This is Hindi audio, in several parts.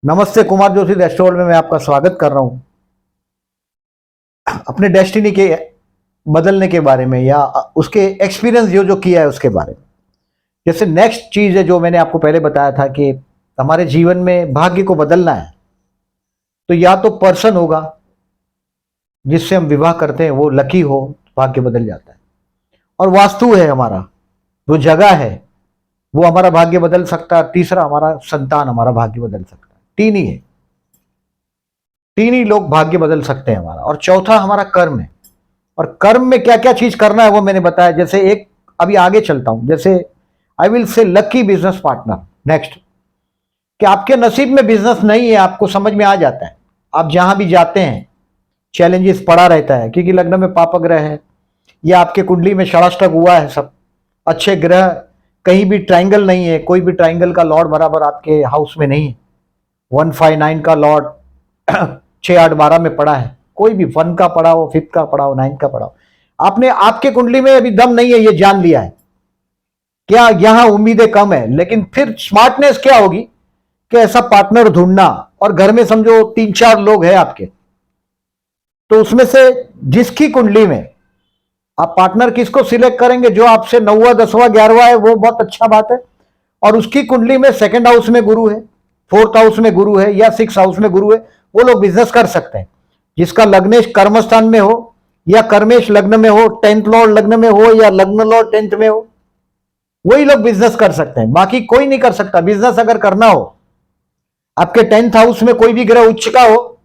नमस्ते, कुमार जोशी रेस्टोरेंट में मैं आपका स्वागत कर रहा हूं। अपने डेस्टिनी के बदलने के बारे में या उसके एक्सपीरियंस जो जो किया है उसके बारे में। जैसे नेक्स्ट चीज है जो मैंने आपको पहले बताया था कि हमारे जीवन में भाग्य को बदलना है, तो या तो पर्सन होगा जिससे हम विवाह करते हैं, वो लकी हो, भाग्य बदल जाता है। और वास्तु है हमारा, जो जगह है वो हमारा भाग्य बदल सकता है। तीसरा हमारा संतान हमारा भाग्य बदल सकता है। तीन ही है, तीन ही लोग भाग्य बदल सकते हैं हमारा। और चौथा हमारा कर्म है। और कर्म में क्या क्या चीज करना है वो मैंने बताया। जैसे एक अभी आगे चलता हूं, जैसे I will say lucky business partner. Next, कि आपके नसीब में बिजनेस नहीं है, आपको समझ में आ जाता है। आप जहां भी जाते हैं चैलेंजेस पड़ा रहता है, क्योंकि लग्न में पाप ग्रह है या आपके कुंडली में षडाष्टक हुआ है, सब अच्छे ग्रह, कहीं भी ट्राइंगल नहीं है, कोई भी ट्राइंगल का लॉर्ड बराबर आपके हाउस में नहीं है। 159 का लॉर्ड 6 8 12 में पड़ा है, कोई भी 1 का पड़ा हो, 5 का पड़ा हो, 9 का पड़ा हो, आपने आपके कुंडली में अभी दम नहीं है, ये जान लिया है। क्या यहां उम्मीदें कम है, लेकिन फिर स्मार्टनेस क्या होगी कि ऐसा पार्टनर ढूंढना। और घर में समझो 3 4 लोग हैं आपके, तो उसमें से जिसकी कुंडली में आप पार्टनर किसको सिलेक्ट करेंगे, जो आपसे 9वां 10वां 11वां है, वो बहुत अच्छा बात है। और उसकी कुंडली में 2nd हाउस में गुरु है, 4th हाउस में गुरु है या 6th हाउस में गुरु है, वो लोग बिजनेस कर सकते हैं। जिसका लग्नेश कर्मस्थान में हो या कर्मेश लग्न में हो, 10th लॉर्ड लग्न में हो या लग्न लॉर्ड 10th में हो, वही लोग बिजनेस कर सकते हैं, बाकी कोई नहीं कर सकता। बिजनेस अगर करना हो, आपके 10th हाउस में कोई भी ग्रह उच्च का हो,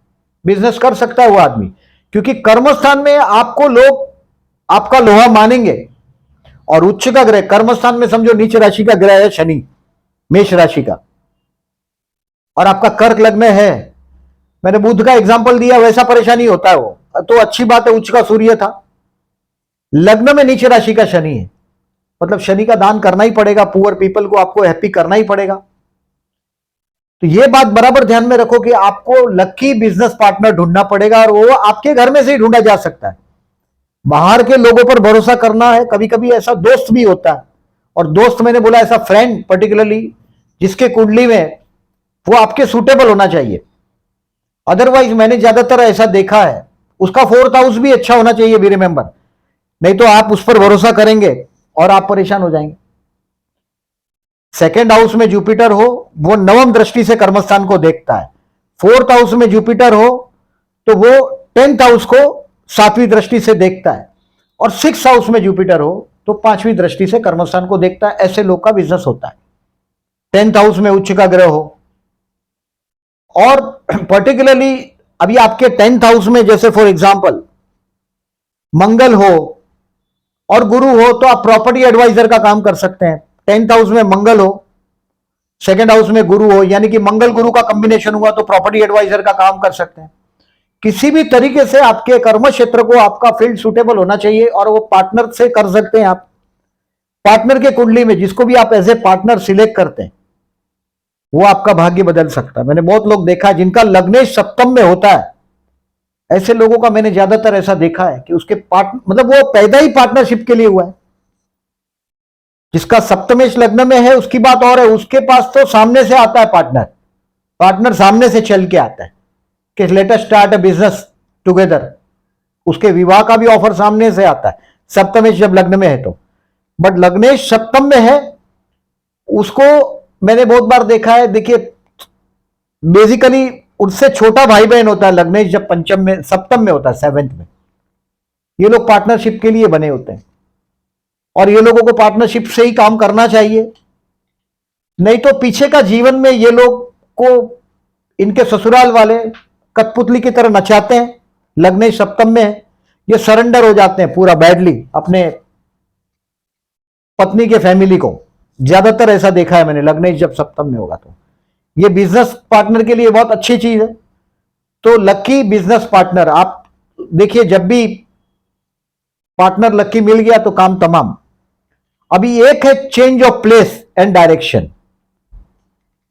बिजनेस कर सकता है वो आदमी, क्योंकि कर्मस्थान में आपको लोग आपका लोहा मानेंगे। और उच्च का ग्रह कर्मस्थान में समझो नीच राशि का ग्रह है शनि, मेष राशि का, और आपका कर्क लग्न है, मैंने बुध का एग्जांपल दिया, वैसा परेशानी होता है वो, तो अच्छी बात है, उच्च का सूर्य था, लग्न में नीच राशि का शनि है, मतलब शनि का दान करना ही पड़ेगा, पुअर पीपल को आपको हैप्पी करना ही पड़ेगा। तो ये बात बराबर ध्यान में रखो कि आपको लकी बिजनेस पार्टनर ढूंढना पड़ेगा, और वो आपके घर में से ही ढूंढा जा सकता है। बाहर के लोगों पर भरोसा करना है, कभी कभी ऐसा दोस्त भी होता है, और दोस्त मैंने बोला ऐसा फ्रेंड पर्टिकुलरली जिसके कुंडली में वो आपके सूटेबल होना चाहिए। अदरवाइज मैंने ज्यादातर ऐसा देखा है, उसका 4th हाउस भी अच्छा होना चाहिए, भी रिमेंबर, नहीं तो आप उस पर भरोसा करेंगे और आप परेशान हो जाएंगे। 2nd हाउस में जुपिटर हो, वो 9वीं दृष्टि से कर्मस्थान को देखता है। 4th हाउस में जुपिटर हो तो वो 10th हाउस को 7वीं दृष्टि से देखता है। और 6th हाउस में जुपिटर हो तो 5वीं दृष्टि से कर्मस्थान को देखता है। ऐसे लोग का बिजनेस होता है। 10th हाउस में उच्च का ग्रह हो, और पर्टिकुलरली अभी आपके 10th हाउस में जैसे फॉर एग्जांपल मंगल हो और गुरु हो, तो आप प्रॉपर्टी एडवाइजर का काम कर सकते हैं। 10th हाउस में मंगल हो, 2nd हाउस में गुरु हो, यानी कि मंगल गुरु का कॉम्बिनेशन हुआ, तो प्रॉपर्टी एडवाइजर का काम कर सकते हैं। किसी भी तरीके से आपके कर्म क्षेत्र को आपका फील्ड सुटेबल होना चाहिए, और वो पार्टनर से कर सकते हैं आप। पार्टनर के कुंडली में जिसको भी आप एज ए पार्टनर सिलेक्ट करते हैं, वो आपका भाग्य बदल सकता है। मैंने बहुत लोग देखा है जिनका लग्नेश सप्तम में होता है, ऐसे लोगों का मैंने ज्यादातर ऐसा देखा है कि उसके मतलब वो पैदा ही पार्टनरशिप के लिए हुआ है। जिसका सप्तमेश लग्न में है उसकी बात और है, उसके पास तो सामने से आता है पार्टनर, पार्टनर सामने से चल के आता है कि let us start a business together. उसके विवाह का भी ऑफर सामने से आता है, सप्तमेश जब लग्न में है तो। बट लग्नेश सप्तम में है, उसको मैंने बहुत बार देखा है। देखिए, बेसिकली उससे छोटा भाई बहन होता है लग्नेश, जब पंचम में सप्तम में होता है, 7th में, ये लोग पार्टनरशिप के लिए बने होते हैं, और ये लोगों को पार्टनरशिप से ही काम करना चाहिए। नहीं तो पीछे का जीवन में ये लोग को इनके ससुराल वाले कठपुतली की तरह नचाते हैं। लग्नेश सप्तम में है, ये सरेंडर हो जाते हैं पूरा बैडली अपने पत्नी के फैमिली को। ज्यादातर ऐसा देखा है मैंने, लग्नेश जब सप्तम में होगा तो ये बिजनेस पार्टनर के लिए बहुत अच्छी चीज है। तो लकी बिजनेस पार्टनर, आप देखिए जब भी पार्टनर लकी मिल गया तो काम तमाम। अभी एक है change of place and direction,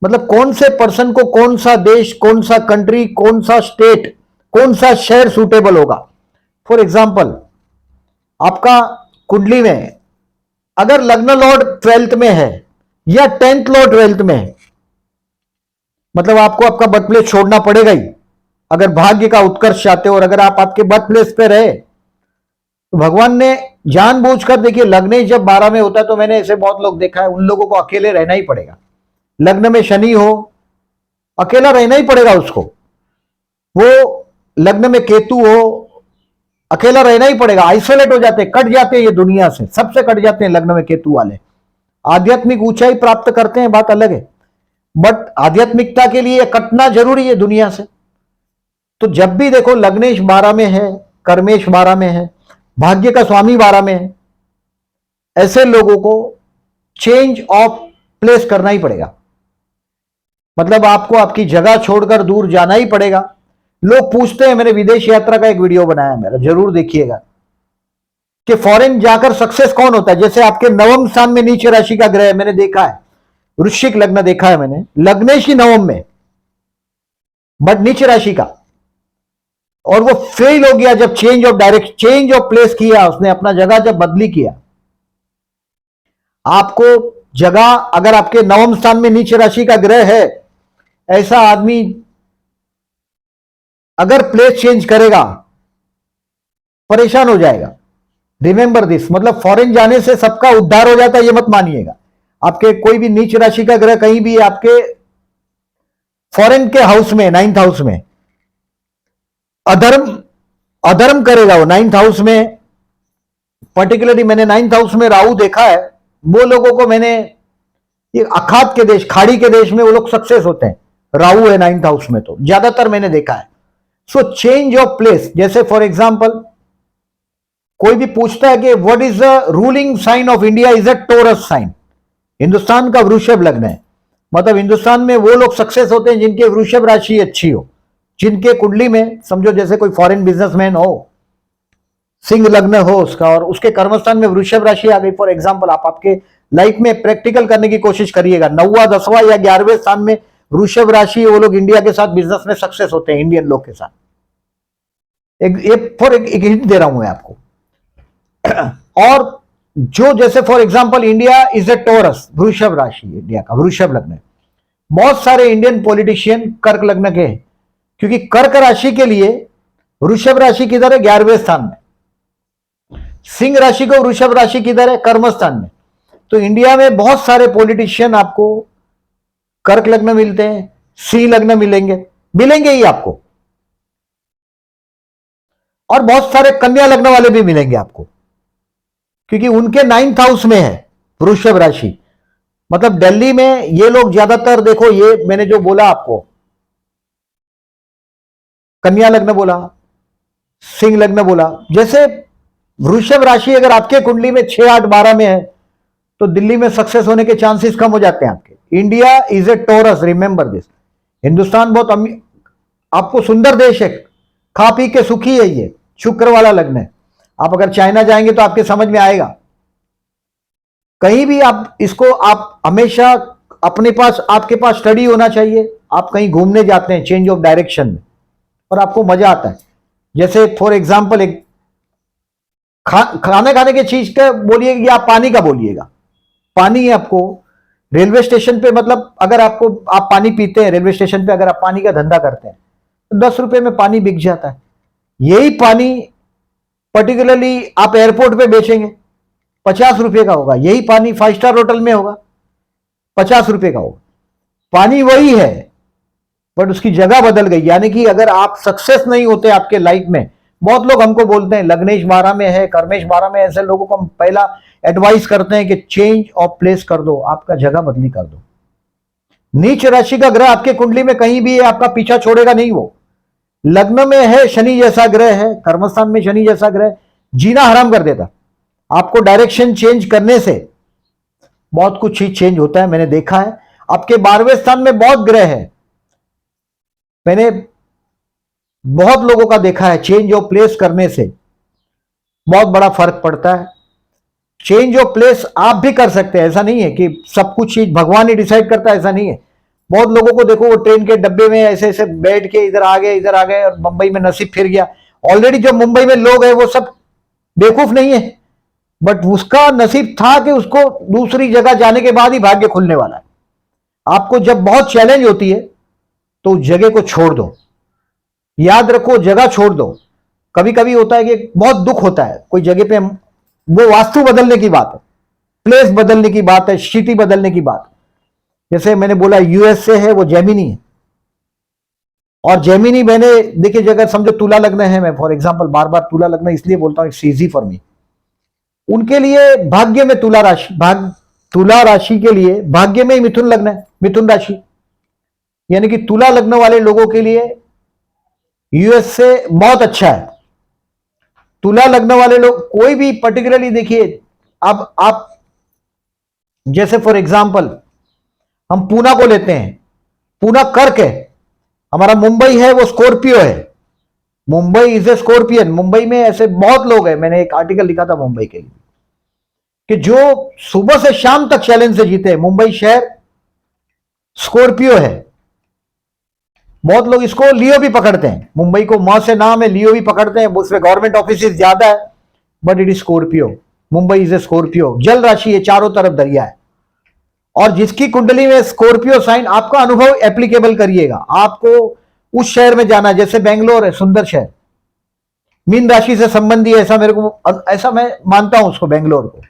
मतलब कौन से पर्सन को कौन सा देश, कौन सा कंट्री, कौन सा स्टेट, कौन सा शहर सूटेबल होगा। फॉर एग्जाम्पल, आपका कुंडली में अगर लग्न लॉर्ड 12th में है या 10th लॉर्ड 12th में है, मतलब आपको आपका बर्थ प्लेस छोड़ना पड़ेगा ही अगर भाग्य का उत्कर्ष चाहते हो। और अगर आप आपके बर्थ प्लेस पे रहे तो भगवान ने जानबूझकर, देखिए लग्न जब 12 में होता है तो मैंने ऐसे बहुत लोग देखा है, उन लोगों को अकेले रहना ही पड़ेगा। लग्न में शनि हो, अकेला रहना ही पड़ेगा उसको। वो लग्न में केतु हो, अकेला रहना ही पड़ेगा। आइसोलेट हो जाते हैं, कट जाते हैं ये दुनिया से, सबसे कट जाते हैं लग्न में केतु वाले। आध्यात्मिक ऊंचाई प्राप्त करते हैं, बात अलग है, बट आध्यात्मिकता के लिए कटना जरूरी है दुनिया से। तो जब भी देखो लग्नेश 12 में है, कर्मेश 12 में है, भाग्य का स्वामी 12 में है, ऐसे लोगों को चेंज ऑफ प्लेस करना ही पड़ेगा। मतलब आपको आपकी जगह छोड़कर दूर जाना ही पड़ेगा। लोग पूछते हैं, मैंने विदेश यात्रा का एक वीडियो बनाया मेरा, जरूर देखिएगा, कि फॉरेन जाकर सक्सेस कौन होता है। जैसे आपके नवम स्थान में नीच राशि का ग्रह है, मैंने देखा है, वृश्चिक लग्न देखा है मैंने, लग्नेश ही नवम में, बट नीच राशि का, और वो फेल हो गया जब change of direction, change of place किया उसने, अपना जगह जब बदली किया। आपको जगह, अगर आपके नवम स्थान में नीच राशि का ग्रह है, ऐसा आदमी अगर प्लेस चेंज करेगा परेशान हो जाएगा। रिमेंबर दिस, मतलब फॉरेन जाने से सबका उद्धार हो जाता है ये मत मानिएगा। आपके कोई भी नीच राशि का ग्रह कहीं भी आपके फॉरेन के हाउस में, 9th हाउस में अधर्म अधर्म करेगा वो 9th हाउस में। पर्टिकुलरली मैंने 9th हाउस में राहु देखा है, वो लोगों को मैंने, ये अखात के देश, खाड़ी के देश में वो लोग सक्सेस होते हैं। राहु है 9th हाउस में, तो ज्यादातर मैंने देखा है। सो चेंज ऑफ प्लेस, जैसे फॉर एग्जाम्पल कोई भी पूछता है कि what is the ruling sign of India, is a Taurus sign. Hindustan का वृषभ लग्न है, मतलब हिंदुस्तान में वो लोग सक्सेस होते हैं जिनके वृषभ राशि अच्छी हो, जिनके कुंडली में समझो जैसे कोई फॉरेन बिजनेसमैन हो, सिंह लग्न हो उसका, और उसके कर्मस्थान में वृषभ राशि आ गई फॉर एग्जाम्पल। आप आपके लाइफ में प्रैक्टिकल करने की कोशिश करिएगा, 9वां 10वां या 11वें स्थान में वृषभ राशि, वो लोग इंडिया के साथ बिजनेस में सक्सेस होते हैं, इंडियन लोग के साथ। एक हिंट दे रहा हूं मैं आपको। और जो जैसे for example India is a Taurus, वृषभ राशि इंडिया का, वृषभ लग्न है। बहुत सारे इंडियन पॉलिटिशियन कर्क लग्न के हैं, क्योंकि कर्क राशि के लिए वृषभ राशि किधर है, 11वें स्थान में। सिंह राशि को वृषभ राशि किधर है, कर्म स्थान में। तो इंडिया में बहुत सारे पॉलिटिशियन आपको कर्क लग्न मिलते हैं, सिंह लग्न मिलेंगे ही आपको, और बहुत सारे कन्या लग्न वाले भी मिलेंगे आपको, क्योंकि उनके 9th हाउस में है वृषभ राशि। मतलब दिल्ली में ये लोग ज्यादातर, देखो ये मैंने जो बोला आपको, कन्या लग्न बोला, सिंह लग्न बोला, जैसे वृषभ राशि अगर आपके कुंडली में 6, 8, 12 में है तो दिल्ली में सक्सेस होने के चांसेस कम हो जाते हैं आपके। India is a Taurus, remember this. Hindustan बहुत आपको सुंदर देश है, खा पी के सुखी है, ये शुक्र वाला लग्न है। आप अगर चाइना जाएंगे तो आपके समझ में आएगा। कहीं भी आप इसको, आप हमेशा अपने पास, आपके पास स्टडी होना चाहिए। आप कहीं घूमने जाते हैं चेंज ऑफ डायरेक्शन में और आपको मजा आता है, जैसे फॉर एग्जाम्पल एक खाने खाने की चीज का बोलिएगा या आप पानी का बोलिएगा, पानी है आपको रेलवे स्टेशन पे, मतलब अगर आपको, आप पानी पीते हैं रेलवे स्टेशन पे, अगर आप पानी का धंधा करते हैं तो 10 रुपए में पानी बिक जाता है। यही पानी पर्टिकुलरली आप एयरपोर्ट पे बेचेंगे 50 रुपए का होगा, यही पानी 5 स्टार होटल में होगा 50 रुपए का होगा। पानी वही है, बट उसकी जगह बदल गई। यानी कि अगर आप सक्सेस नहीं होते आपके लाइफ में, बहुत लोग हमको बोलते हैं लग्नेश 12 में है, कर्मेश 12 में, ऐसे लोगों को हम पहला एडवाइस करते हैं कि चेंज ऑफ प्लेस कर दो, आपका जगह बदली कर दो। नीच राशि का ग्रह आपके कुंडली में कहीं भी है, आपका पीछा छोड़ेगा नहीं। वो लग्न में है, शनि जैसा ग्रह है, कर्मस्थान में शनि जैसा ग्रह, जीना हराम कर देता। आपको डायरेक्शन चेंज करने से बहुत कुछ चीज चेंज होता है, मैंने देखा है। आपके 12वें स्थान में बहुत ग्रह है, मैंने बहुत लोगों का देखा है, चेंज ऑफ प्लेस करने से बहुत बड़ा फर्क पड़ता है। चेंज ऑफ प्लेस आप भी कर सकते हैं, ऐसा नहीं है कि सब कुछ चीज भगवान ही डिसाइड करता है, ऐसा नहीं है। बहुत लोगों को देखो, वो ट्रेन के डब्बे में ऐसे ऐसे बैठ के इधर आ गए और मुंबई में नसीब फिर गया। ऑलरेडी जो मुंबई में लोग हैं वो सब बेवकूफ नहीं है, बट उसका नसीब था कि उसको दूसरी जगह जाने के बाद ही भाग्य खुलने वाला है। आपको जब बहुत चैलेंज होती है तो उस जगह को छोड़ दो। याद रखो, जगह छोड़ दो। कभी कभी होता है कि बहुत दुख होता है कोई जगह पे, वो वास्तु बदलने की बात है, प्लेस बदलने की बात है, सिटी बदलने की बात है। जैसे मैंने बोला यूएस से है, वो जेमिनी है, और जेमिनी मैंने देखिए, अगर समझो तुला लग्न है, मैं फॉर एग्जांपल बार बार तुला लग्न इसलिए बोलता हूं, इट्स इजी फॉर मी। उनके लिए भाग्य में तुला राशि, तुला राशि के लिए भाग्य में ही मिथुन लग्न है, मिथुन राशि। यानी कि तुला लग्न वाले लोगों के लिए यूएस से बहुत अच्छा है। तुला लग्न वाले लोग कोई भी पर्टिकुलरली देखिए, अब आप जैसे फॉर एग्जांपल हम पूना को लेते हैं, पूना कर्क है, हमारा मुंबई है वो स्कॉर्पियो है। Mumbai is a scorpion. Mumbai में ऐसे बहुत लोग हैं, मैंने एक आर्टिकल लिखा था मुंबई के लिए, कि जो सुबह से शाम तक चैलेंज से जीते हैं। मुंबई शहर स्कॉर्पियो है। बहुत लोग इसको लियो भी पकड़ते हैं, मुंबई को म से नाम है, लियो भी पकड़ते हैं, उसमें गवर्नमेंट ऑफिस ज्यादा है, but it is Scorpio. Mumbai is a Scorpio, जल राशि है, चारों तरफ दरिया है। और जिसकी कुंडली में स्कॉर्पियो साइन, आपका अनुभव एप्लीकेबल करिएगा, आपको उस शहर में जाना है। जैसे बेंगलोर है, सुंदर शहर, मीन राशि से संबंधी, ऐसा मेरे को, ऐसा मैं मानता हूं उसको, बेंगलोर को।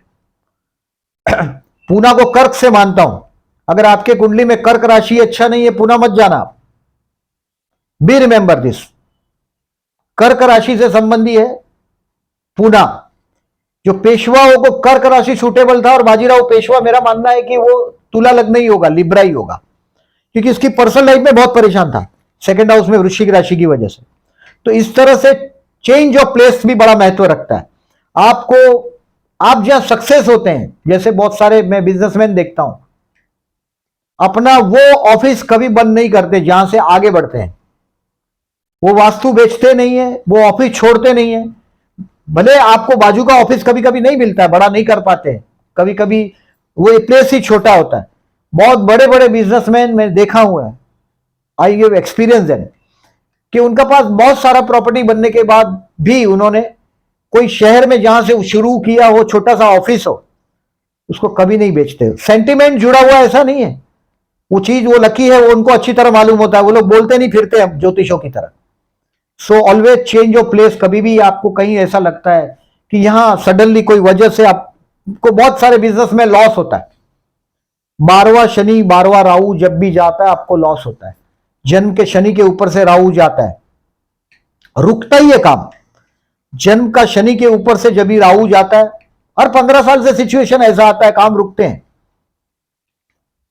पूना को कर्क से मानता हूं। अगर आपके कुंडली में कर्क राशि अच्छा नहीं है, पूना मत जाना आप। बी रिमेंबर दिस, कर्क राशि से संबंधी है पूना। जो पेशवाओं को कर्क राशि सूटेबल था, और बाजीराव पेशवा मेरा मानना है कि वो तुला लग्न ही होगा, लिब्रा ही होगा, क्योंकि इसकी पर्सनल लाइफ में बहुत परेशान था सेकंड हाउस में वृश्चिक राशि की वजह से। तो इस तरह से चेंज ऑफ प्लेस भी बड़ा महत्व रखता है आपको। आप जहां सक्सेस होते हैं, जैसे बहुत सारे मैं बिजनेसमैन देखता हूं, अपना वो ऑफिस कभी बंद नहीं करते जहां से आगे बढ़ते हैं। वो वास्तु बेचते नहीं है, वो ऑफिस छोड़ते नहीं है। भले आपको बाजू का ऑफिस कभी कभी नहीं मिलता है, बड़ा नहीं कर पाते, कभी कभी वो प्लेस ही छोटा होता है। बहुत बड़े बड़े बिजनेसमैन मैंने देखा हुआ है, आई हैव एक्सपीरियंस इन, कि उनका पास बहुत सारा प्रॉपर्टी बनने के बाद भी उन्होंने कोई शहर में जहां से शुरू किया हो, छोटा सा ऑफिस हो, उसको कभी नहीं बेचते। सेंटिमेंट जुड़ा हुआ ऐसा नहीं है, वो चीज वो लकी है, वो उनको अच्छी तरह मालूम होता है, वो लोग बोलते नहीं फिरते हैं ज्योतिषों की तरह। So always change of place. कभी भी आपको कहीं ऐसा लगता है कि यहां सडनली कोई वजह से आपको, बहुत सारे बिजनेस में लॉस होता है। 12वां शनि 12वां राहु जब भी जाता है आपको लॉस होता है। जन्म के शनि के ऊपर से राहु जाता है, रुकता ही है काम। जन्म का शनि के ऊपर से जब भी राहु जाता है, हर 15 साल से सिचुएशन ऐसा आता है, काम रुकते हैं।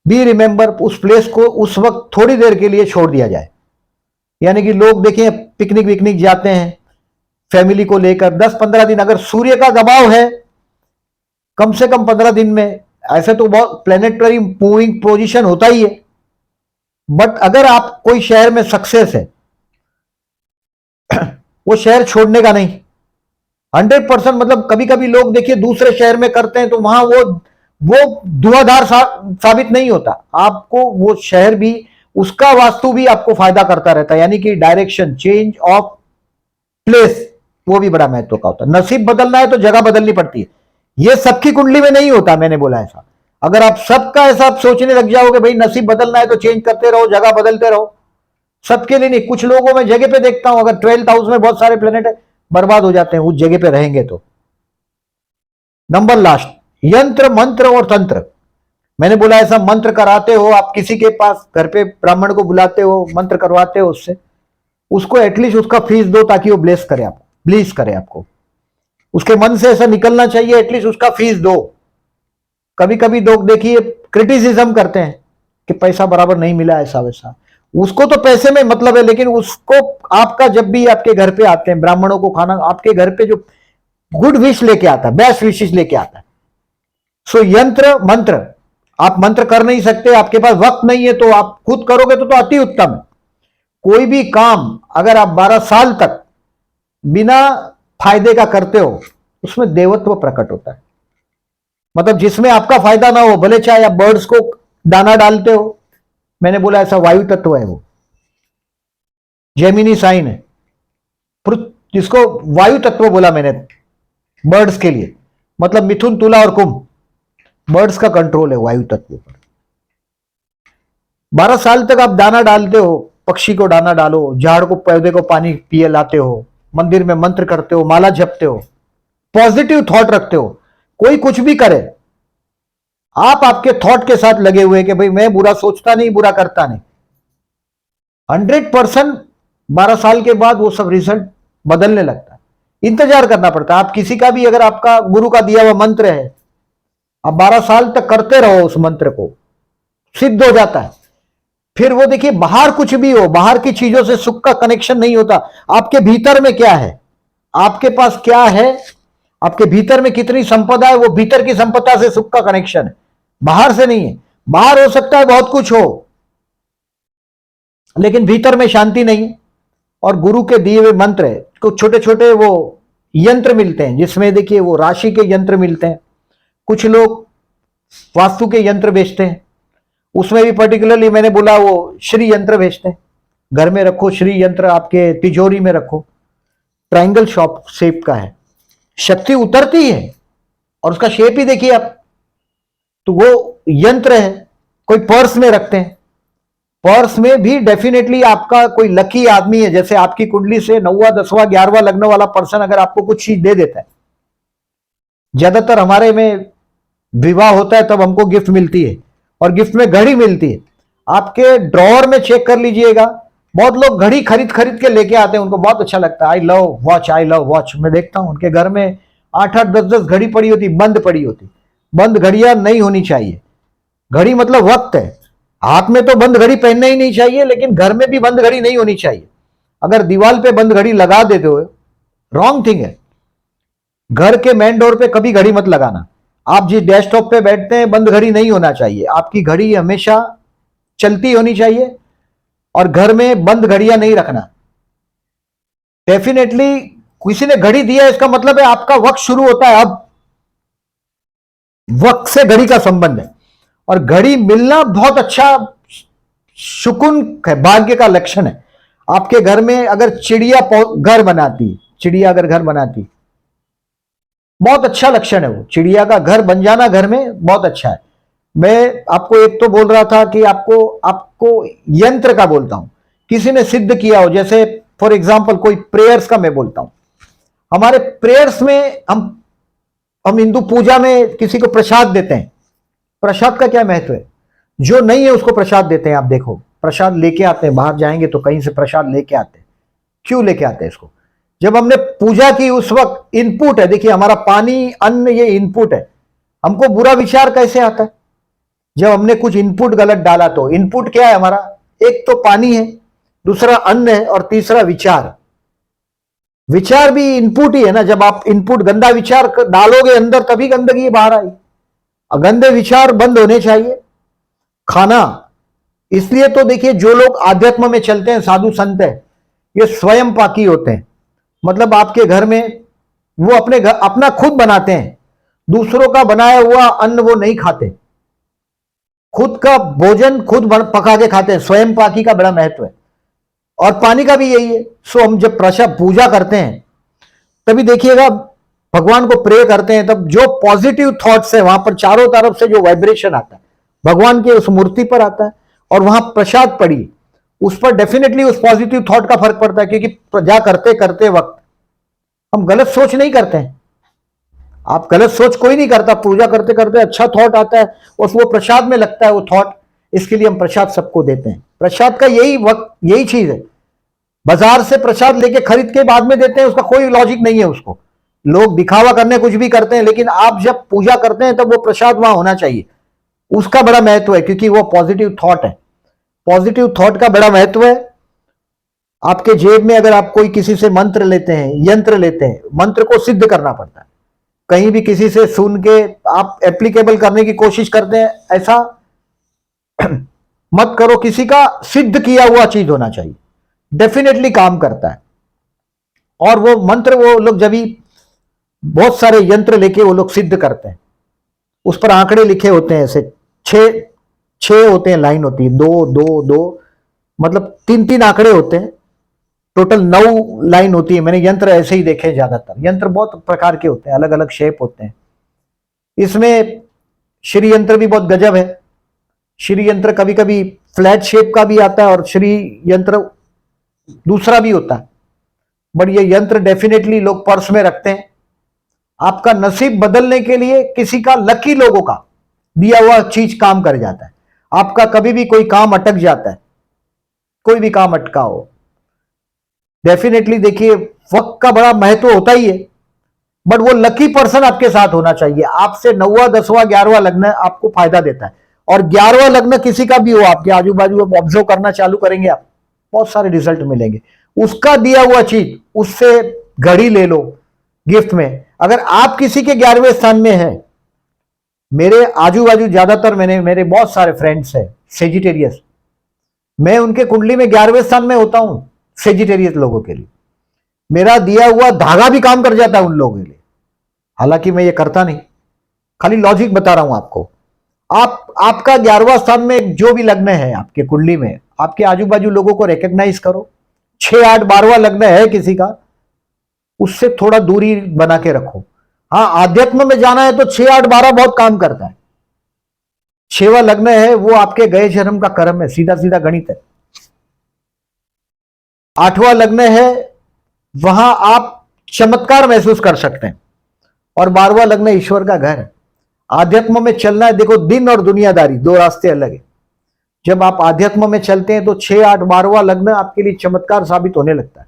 बी रिमेंबर, उस प्लेस को उस वक्त थोड़ी देर के लिए छोड़ दिया जाए। यानी कि लोग देखें पिकनिक विकनिक जाते हैं फैमिली को लेकर, 10-15 दिन, अगर सूर्य का दबाव है कम से कम 15 दिन में, ऐसे तो बहुत प्लेनेटरी मूविंग पोजीशन होता ही है, बट अगर आप कोई शहर में सक्सेस है, वो शहर छोड़ने का नहीं। 100%, मतलब कभी कभी लोग देखिए दूसरे शहर में करते हैं तो वहां वो धुआंधार साबित नहीं होता। आपको वो शहर भी, उसका वास्तु भी आपको फायदा करता रहता है। यानी कि डायरेक्शन, चेंज ऑफ प्लेस, वो भी बड़ा महत्व का होता है। नसीब बदलना है तो जगह बदलनी पड़ती है, ये सबकी कुंडली में नहीं होता, मैंने बोला ऐसा। अगर आप सबका ऐसा आप सोचने लग जाओगे भाई नसीब बदलना है तो चेंज करते रहो, जगह बदलते रहो, सबके लिए नहीं। कुछ लोगों में जगह पे देखता हूं, अगर 12th हाउस में बहुत सारे प्लेनेट है, बर्बाद हो जाते हैं उस जगह पे रहेंगे तो। नंबर लास्ट, यंत्र मंत्र और तंत्र। मैंने बोला ऐसा मंत्र कराते हो आप, किसी के पास घर पे ब्राह्मण को बुलाते हो, मंत्र करवाते हो उससे, उसको एटलीस्ट उसका फीस दो ताकि वो ब्लेस करे आपको, ब्लीस करे आपको। उसके मन से ऐसा निकलना चाहिए, एटलीस्ट उसका फीस दो। कभी कभी लोग देखिए क्रिटिसिज्म करते हैं कि पैसा बराबर नहीं मिला, ऐसा वैसा। उसको तो पैसे में मतलब है, लेकिन उसको आपका, जब भी आपके घर पे आते हैं ब्राह्मणों को खाना, आपके घर पे जो गुड विश लेके आता है, बेस्ट विशेष लेके आता है। सो यंत्र मंत्र, आप मंत्र कर नहीं सकते, आपके पास वक्त नहीं है, तो आप खुद करोगे तो अति उत्तम है। कोई भी काम अगर आप 12 साल तक बिना फायदे का करते हो, उसमें देवत्व प्रकट होता है। मतलब जिसमें आपका फायदा ना हो, भले चाहे आप बर्ड्स को दाना डालते हो, मैंने बोला ऐसा वायु तत्व है, वो जेमिनी साइन है, जिसको वायु तत्व बोला मैंने बर्ड्स के लिए, मतलब मिथुन तुला और कुंभ, बर्ड्स का कंट्रोल है वायु तत्व पर। 12 साल तक आप दाना डालते हो, पक्षी को दाना डालो, झाड़ को पौधे को पानी पिए लाते हो, मंदिर में मंत्र करते हो, माला जपते हो, पॉजिटिव थॉट रखते हो, कोई कुछ भी करे, आप आपके थॉट के साथ लगे हुए कि भाई मैं बुरा सोचता नहीं, बुरा करता नहीं, 100% 12 साल के बाद वो सब रिजल्ट बदलने लगता है। इंतजार करना पड़ता है। आप किसी का भी, अगर आपका गुरु का दिया हुआ मंत्र है, आप 12 साल तक करते रहो उस मंत्र को, सिद्ध हो जाता है। फिर वो देखिए, बाहर कुछ भी हो, बाहर की चीजों से सुख का कनेक्शन नहीं होता। आपके भीतर में क्या है, आपके पास क्या है, आपके भीतर में कितनी संपदा है, वो भीतर की संपदा से सुख का कनेक्शन है, बाहर से नहीं है। बाहर हो सकता है बहुत कुछ हो, लेकिन भीतर में शांति नहीं है। और गुरु के दिए हुए मंत्र है, कुछ छोटे छोटे वो यंत्र मिलते हैं, जिसमें देखिए वो राशि के यंत्र मिलते हैं, कुछ लोग वास्तु के यंत्र बेचते हैं, उसमें भी पर्टिकुलरली मैंने बोला वो श्री यंत्र बेचते हैं। घर में रखो श्री यंत्र, आपके तिजोरी में रखो, ट्रायंगल शॉप शेप का है, शक्ति उतरती है। और उसका शेप ही देखिए आप, तो वो यंत्र है। कोई पर्स में रखते हैं, पर्स में भी डेफिनेटली आपका कोई लकी आदमी है, जैसे आपकी कुंडली से 9वां 10वां 11वां लगने वाला पर्सन अगर आपको कुछ चीज दे देता है, ज्यादातर हमारे में विवाह होता है तब हमको गिफ्ट मिलती है, और गिफ्ट में घड़ी मिलती है। आपके ड्रॉअर में चेक कर लीजिएगा, बहुत लोग घड़ी खरीद खरीद के लेके आते हैं, उनको बहुत अच्छा लगता है, I love watch, I love watch. मैं देखता हूं उनके घर में 8-8 10-10 घड़ी पड़ी होती, बंद पड़ी होती। बंद घड़ियां नहीं होनी चाहिए। घड़ी मतलब वक्त है, हाथ में तो बंद घड़ी पहनना ही नहीं चाहिए, लेकिन घर में भी बंद घड़ी नहीं होनी चाहिए। अगर दीवार पे बंद घड़ी लगा देते हो, रॉन्ग थिंग है। घर के मेन डोर पे कभी घड़ी मत लगाना। आप जिस डेस्कटॉप पे बैठते हैं, बंद घड़ी नहीं होना चाहिए, आपकी घड़ी हमेशा चलती होनी चाहिए, और घर में बंद घड़ियां नहीं रखना। डेफिनेटली किसी ने घड़ी दिया, इसका मतलब है आपका वक्त शुरू होता है अब, वक्त से घड़ी का संबंध है। और घड़ी मिलना बहुत अच्छा सुकून है, भाग्य का लक्षण है। आपके घर में अगर चिड़िया घर बनाती, चिड़िया अगर घर बनाती, बहुत अच्छा लक्षण है वो, चिड़िया का घर बन जाना घर में बहुत अच्छा है। मैं आपको एक तो बोल रहा था कि आपको यंत्र का बोलता हूं, किसी ने सिद्ध किया हो, जैसे फॉर एग्जांपल कोई प्रेयर्स का मैं बोलता हूं। हमारे प्रेयर्स में हम हिंदू पूजा में किसी को प्रसाद देते हैं। प्रसाद का क्या महत्व है? जो नहीं है उसको प्रसाद देते हैं। आप देखो, प्रसाद लेके आते हैं, बाहर जाएंगे तो कहीं से प्रसाद लेके आते हैं। क्यों लेके आते हैं इसको? जब हमने पूजा की उस वक्त इनपुट है, देखिए हमारा पानी, अन्न, ये इनपुट है। हमको बुरा विचार कैसे आता है? जब हमने कुछ इनपुट गलत डाला। तो इनपुट क्या है हमारा? एक तो पानी है, दूसरा अन्न है, और तीसरा विचार। विचार भी इनपुट ही है ना। जब आप इनपुट गंदा विचार डालोगे अंदर, तभी गंदगी बाहर आई। गंदे विचार बंद होने चाहिए। खाना, इसलिए तो देखिए जो लोग आध्यात्म में चलते हैं, साधु संत है, ये स्वयं पाकी होते हैं। मतलब आपके घर में वो अपना खुद बनाते हैं, दूसरों का बनाया हुआ अन्न वो नहीं खाते, खुद का भोजन खुद पका के खाते हैं। स्वयं पाकी का बड़ा महत्व है। और पानी का भी यही है। सो हम जब प्रसाद पूजा करते हैं, तभी देखिएगा भगवान को प्रे करते हैं, तब जो पॉजिटिव थॉट्स है वहां पर चारों तरफ से जो वाइब्रेशन आता है भगवान के उस मूर्ति पर आता है, और वहां प्रसाद पड़ी, उस पर डेफिनेटली उस पॉजिटिव थॉट का फर्क पड़ता है। क्योंकि पूजा करते करते वक्त हम गलत सोच नहीं करते हैं। आप गलत सोच कोई नहीं करता, पूजा करते करते अच्छा थॉट आता है और वो प्रसाद में लगता है वो थॉट। इसके लिए हम प्रसाद सबको देते हैं। प्रसाद का यही वक्त, यही चीज है। बाजार से प्रसाद लेके खरीद के बाद में देते हैं, उसका कोई लॉजिक नहीं है। उसको लोग दिखावा करने कुछ भी करते हैं, लेकिन आप जब पूजा करते हैं तब वो प्रसाद वहां होना चाहिए। उसका बड़ा महत्व है, क्योंकि वो पॉजिटिव थॉट है। पॉजिटिव थॉट का बड़ा महत्व है। आपके जेब में अगर आप कोई किसी से मंत्र लेते हैं, यंत्र लेते हैं, मंत्र को सिद्ध करना पड़ता है। कहीं भी किसी से सुन के आप एप्लीकेबल करने की कोशिश करते हैं, ऐसा मत करो। किसी का सिद्ध किया हुआ चीज होना चाहिए, डेफिनेटली काम करता है। और वो मंत्र वो लोग जब भी बहुत सारे यंत्र लेके वो लोग सिद्ध करते हैं, उस पर आंकड़े लिखे होते हैं, ऐसे छह होते हैं, लाइन होती है, 2 2 2, मतलब 3 आंकड़े होते हैं, टोटल 9 लाइन होती है। मैंने यंत्र ऐसे ही देखे, ज्यादातर यंत्र बहुत प्रकार के होते हैं, अलग अलग शेप होते हैं। इसमें श्री यंत्र भी बहुत गजब है। श्री यंत्र कभी कभी फ्लैट शेप का भी आता है और श्री यंत्र दूसरा भी होता है, बट ये यंत्र डेफिनेटली लोग पर्स में रखते हैं। आपका नसीब बदलने के लिए किसी का, लकी लोगों का दिया हुआ चीज काम कर जाता है। आपका कभी भी कोई काम अटक जाता है, कोई भी काम अटका हो, डेफिनेटली देखिए वक्त का बड़ा महत्व होता ही है, बट वो लकी पर्सन आपके साथ होना चाहिए। आपसे 9वां 10वां 11वां लग्न आपको फायदा देता है, और 11वां लग्न किसी का भी हो आपके आजू बाजू, आप ऑब्जर्व करना चालू करेंगे, आप बहुत सारे रिजल्ट मिलेंगे। उसका दिया हुआ चीज, उससे घड़ी ले लो गिफ्ट में। अगर आप किसी के 11वें स्थान में है, मेरे आजू बाजू ज्यादातर मेरे बहुत सारे फ्रेंड्स हैं सेजिटेरियस, मैं उनके कुंडली में 11वें स्थान में होता हूं। सेजिटेरियस लोगों के लिए मेरा दिया हुआ धागा भी काम कर जाता है उन लोगों के लिए, हालांकि मैं ये करता नहीं, खाली लॉजिक बता रहा हूं आपको। आपका 11वां स्थान में जो भी लग्न है आपके कुंडली में, आपके आजू बाजू लोगों को रिकॉग्नाइज करो। 6 8 12वां लग्न है किसी का, उससे थोड़ा दूरी बना के रखो। हाँ, आध्यात्म में जाना है तो 6 8 12 बहुत काम करता है। 6वां लग्न है वो आपके गए जन्म का कर्म है, सीधा सीधा गणित है। 8वां लग्न है वहां आप चमत्कार महसूस कर सकते हैं, और 12वां लग्न ईश्वर का घर है। आध्यात्म में चलना है, देखो दिन और दुनियादारी दो रास्ते अलग है। जब आप आध्यात्म में चलते हैं तो 6 8 12वां लग्न आपके लिए चमत्कार साबित होने लगता है,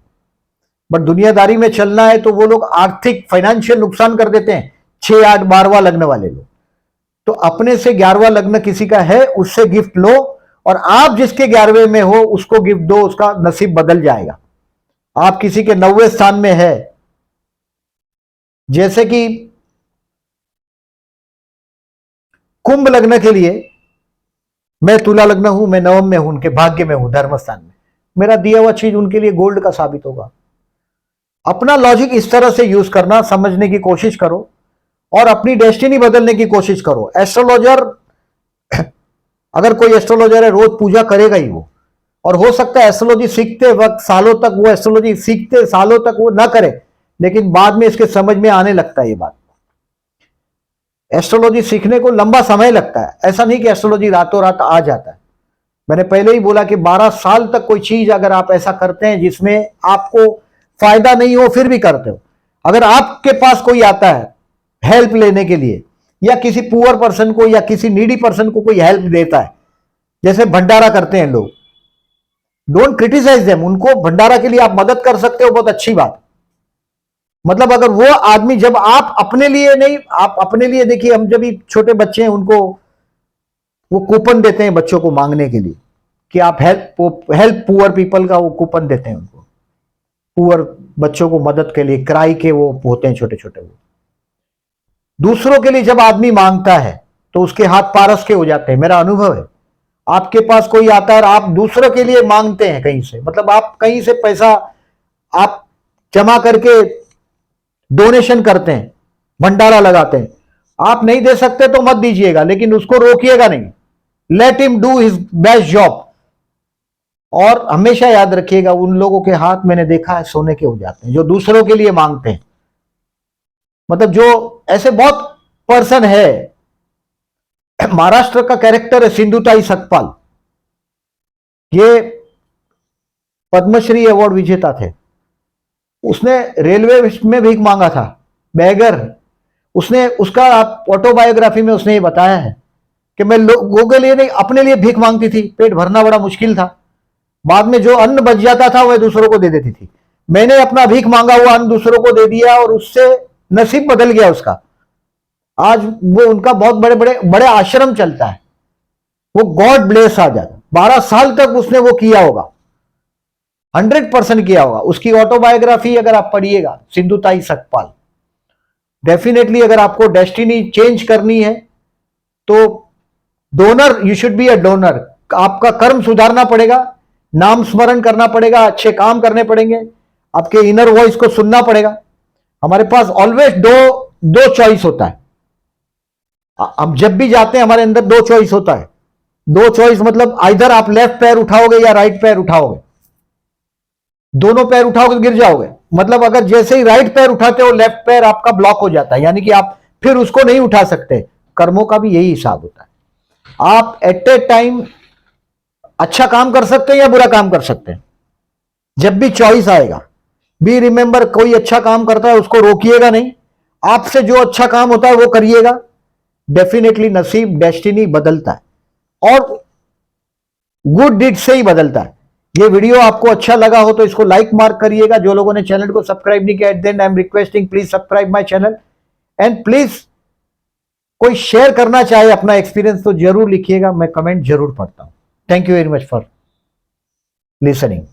बट दुनियादारी में चलना है तो वो लोग आर्थिक फाइनेंशियल नुकसान कर देते हैं 6 8 12वां लग्न वाले लोग। तो अपने से 11वां लग्न किसी का है, उससे गिफ्ट लो, और आप जिसके 11वें में हो उसको गिफ्ट दो, उसका नसीब बदल जाएगा। आप किसी के 9वें स्थान में है, जैसे कि कुंभ लग्न के लिए, मैं तुला लग्न हूं, मैं नवम में हूं, उनके भाग्य में हूं, धर्म स्थान में, मेरा दिया हुआ चीज उनके लिए गोल्ड का साबित होगा। अपना लॉजिक इस तरह से यूज करना, समझने की कोशिश करो और अपनी डेस्टिनी बदलने की कोशिश करो। एस्ट्रोलॉजर, अगर कोई एस्ट्रोलॉजर है रोज पूजा करेगा ही वो, और हो सकता है एस्ट्रोलॉजी सीखते वक्त सालों तक वो एस्ट्रोलॉजी सीखते सालों तक वो ना करे, लेकिन बाद में इसके समझ में आने लगता है ये बात। एस्ट्रोलॉजी सीखने को लंबा समय लगता है, ऐसा नहीं कि एस्ट्रोलॉजी रातों रात आ जाता है। मैंने पहले ही बोला कि 12 साल तक कोई चीज अगर आप ऐसा करते हैं जिसमें आपको फायदा नहीं हो फिर भी करते हो, अगर आपके पास कोई आता है हेल्प लेने के लिए, या किसी पुअर पर्सन को या किसी नीडी पर्सन को कोई हेल्प देता है, जैसे भंडारा करते हैं लोग, डोंट क्रिटिसाइज देम, उनको भंडारा के लिए आप मदद कर सकते हो, बहुत अच्छी बात। मतलब अगर वो आदमी, जब आप अपने लिए नहीं, आप अपने लिए देखिए, हम जब भी छोटे बच्चे हैं उनको वो कूपन देते हैं बच्चों को मांगने के लिए कि आप हेल्प पुअर पीपल का वो कूपन देते हैं उनको, पुअर बच्चों को मदद के लिए, क्राई के वो होते हैं छोटे छोटे। वो दूसरों के लिए जब आदमी मांगता है तो उसके हाथ पारस के हो जाते हैं, मेरा अनुभव है। आपके पास कोई आता है और आप दूसरों के लिए मांगते हैं कहीं से, मतलब आप कहीं से पैसा आप जमा करके डोनेशन करते हैं, भंडारा लगाते हैं, आप नहीं दे सकते तो मत दीजिएगा, लेकिन उसको रोकिएगा नहीं, let him do his best job. और हमेशा याद रखिएगा, उन लोगों के हाथ मैंने देखा है सोने के हो जाते हैं जो दूसरों के लिए मांगते हैं। मतलब जो ऐसे बहुत पर्सन है, महाराष्ट्र का कैरेक्टर है सिंधुताई सतपाल, ये पद्मश्री अवार्ड विजेता थे। उसने रेलवे में भीख मांगा था, बैगर। उसने उसका ऑटोबायोग्राफी में उसने ये बताया है कि मैं लोगों के लिए नहीं अपने लिए भीख मांगती थी, पेट भरना बड़ा मुश्किल था, बाद में जो अन्न बच जाता था वह दूसरों को दे देती थी। मैंने अपना भीख मांगा हुआ अन्न दूसरों को दे दिया और उससे नसीब बदल गया उसका। आज वो उनका बहुत बड़े बड़े बड़े आश्रम चलता है, वो गॉड ब्लेस आ जाता। 12 साल तक उसने वो किया होगा, 100% किया होगा। उसकी ऑटोबायोग्राफी अगर आप पढ़िएगा, सिंधुताई सतपाल, डेफिनेटली अगर आपको डेस्टिनी चेंज करनी है तो donor, you should be a donor. आपका कर्म सुधारना पड़ेगा, नाम स्मरण करना पड़ेगा, अच्छे काम करने पड़ेंगे, आपके इनर वॉइस को सुनना पड़ेगा। हमारे पास ऑलवेज दो चॉइस होता है। हम जब भी जाते हैं हमारे अंदर 2 चॉइस होता है। 2 चॉइस मतलब आइधर आप लेफ्ट पैर उठाओगे या राइट पैर उठाओगे। दोनों पैर उठाओगे तो गिर जाओगे। मतलब अगर जैसे ही राइट पैर उठाते हो लेफ्ट पैर आपका ब्लॉक हो जाता है, यानी कि आप फिर उसको नहीं उठा सकते। कर्मों का भी यही हिसाब होता है। आप एट ए टाइम अच्छा काम कर सकते हैं या बुरा काम कर सकते हैं। जब भी चॉइस आएगा, बी रिमेंबर, कोई अच्छा काम करता है उसको रोकिएगा नहीं, आपसे जो अच्छा काम होता है वो करिएगा। डेफिनेटली नसीब, डेस्टिनी बदलता है और गुड डीड से ही बदलता है। ये वीडियो आपको अच्छा लगा हो तो इसको लाइक मार्क करिएगा। जो लोगों ने चैनल को सब्सक्राइब नहीं किया, at the and I am requesting, please subscribe my channel and please कोई शेयर करना चाहे अपना एक्सपीरियंस तो जरूर लिखिएगा, मैं कमेंट जरूर पढ़ता हूं। Thank you very much for listening.